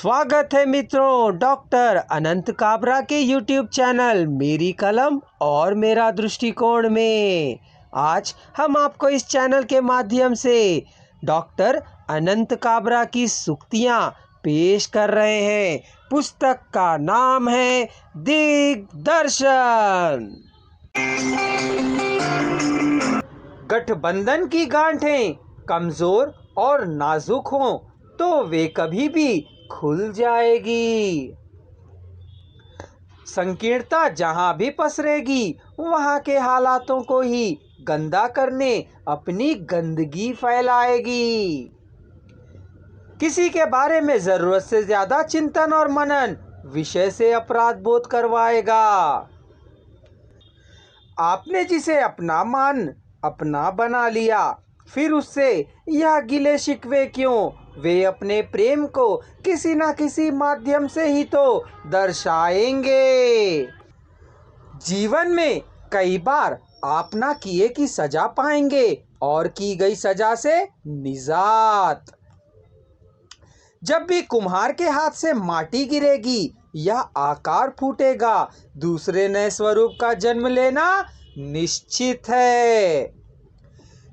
स्वागत है मित्रों डॉक्टर अनंत काबरा के YouTube चैनल मेरी कलम और मेरा दृष्टिकोण में। आज हम आपको इस चैनल के माध्यम से डॉक्टर अनंत काबरा की सूक्तियाँ पेश कर रहे हैं। पुस्तक का नाम है दिग्दर्शन। गठबंधन की गांठें कमजोर और नाजुक हों तो वे कभी भी खुल जाएगी। संकीर्णता जहां भी पसरेगी वहां के हालातों को ही गंदा करने अपनी गंदगी फैलाएगी। किसी के बारे में जरूरत से ज्यादा चिंतन और मनन विषय से अपराध बोध करवाएगा। आपने जिसे अपना बना लिया, फिर उससे यह गिले शिकवे क्यों? वे अपने प्रेम को किसी न किसी माध्यम से ही तो दर्शाएंगे। जीवन में कई बार आप ना किए की सजा पाएंगे और की गई सजा से निजात। जब भी कुम्हार के हाथ से माटी गिरेगी यह आकार फूटेगा, दूसरे नए स्वरूप का जन्म लेना निश्चित है।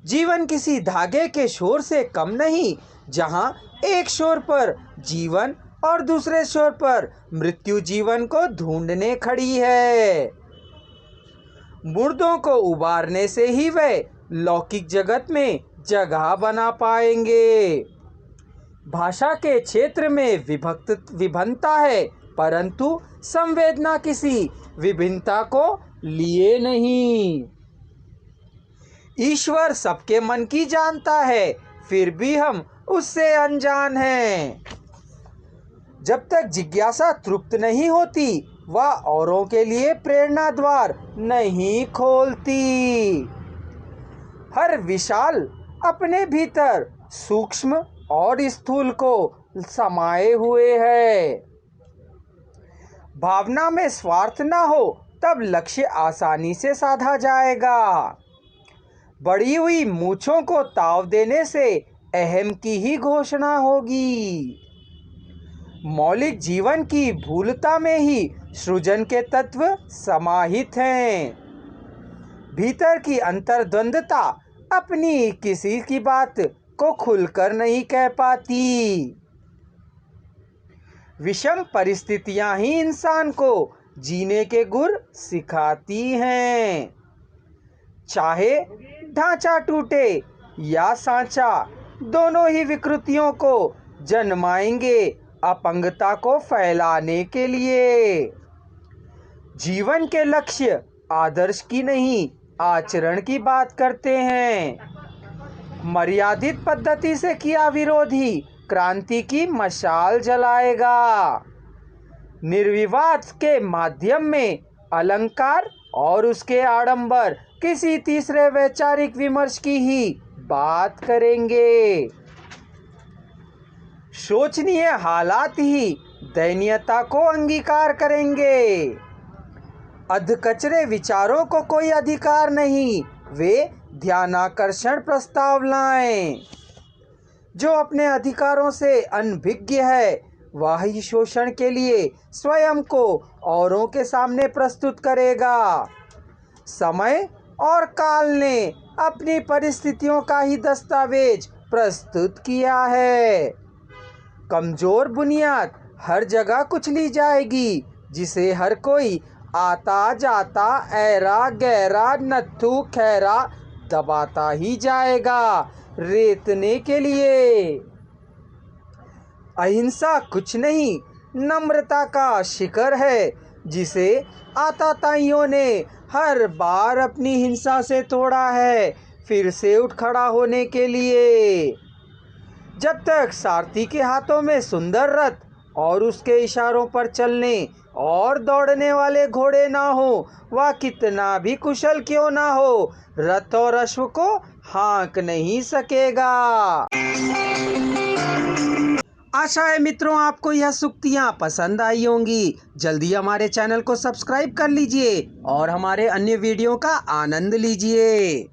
जीवन किसी धागे के शोर से कम नहीं, जहां एक शोर पर जीवन और दूसरे शोर पर मृत्यु जीवन को ढूंढने खड़ी है। मुर्दों को उबारने से ही वे लौकिक जगत में जगह बना पाएंगे। भाषा के क्षेत्र में विभिन्नता है, परंतु संवेदना किसी विभिन्नता को लिए नहीं। ईश्वर सबके मन की जानता है, फिर भी हम उससे अनजान हैं। जब तक जिज्ञासा तृप्त नहीं होती वह औरों के लिए प्रेरणा द्वार नहीं खोलती। हर विशाल अपने भीतर सूक्ष्म और स्थूल को समाये हुए है। भावना में स्वार्थ न हो तब लक्ष्य आसानी से साधा जाएगा। बढ़ी हुई मूंछों को ताव देने से अहम की ही घोषणा होगी। मौलिक जीवन की भूलता में ही सृजन के तत्व समाहित हैं। भीतर की अंतर्द्वंदता अपनी किसी की बात को खुलकर नहीं कह पाती। विषम परिस्थितियां ही इंसान को जीने के गुर सिखाती हैं। चाहे ढांचा टूटे या सांचा, दोनों ही विकृतियों को जन्माएंगे अपंगता को फैलाने के लिए। जीवन के लक्ष्य आदर्श की नहीं आचरण की बात करते हैं। मर्यादित पद्धति से किया विरोध ही क्रांति की मशाल जलाएगा। निर्विवाद के माध्यम में अलंकार और उसके आडंबर किसी तीसरे वैचारिक विमर्श की ही बात करेंगे। शोचनीय हालात ही दयनीयता को अंगीकार करेंगे। अधकचरे विचारों को कोई अधिकार नहीं, वे ध्यानाकर्षण प्रस्ताव लाएं। जो अपने अधिकारों से अनभिज्ञ है वह ही शोषण के लिए स्वयं को औरों के सामने प्रस्तुत करेगा। समय और काल ने अपनी परिस्थितियों का ही दस्तावेज प्रस्तुत किया है। कमजोर बुनियाद हर जगह कुचली जाएगी, जिसे हर कोई आता जाता ऐरा गहरा नत्थु खैरा दबाता ही जाएगा रेतने के लिए। अहिंसा कुछ नहीं नम्रता का शिखर है, जिसे आताताइयों ने हर बार अपनी हिंसा से तोड़ा है फिर से उठ खड़ा होने के लिए। जब तक सारथी के हाथों में सुंदर रथ और उसके इशारों पर चलने और दौड़ने वाले घोड़े ना हो, वह कितना भी कुशल क्यों ना हो, रथ और अश्व को हाँक नहीं सकेगा। आशा है मित्रों आपको यह सूक्तियाँ पसंद आई होंगी। जल्दी हमारे चैनल को सब्सक्राइब कर लीजिए और हमारे अन्य वीडियो का आनंद लीजिए।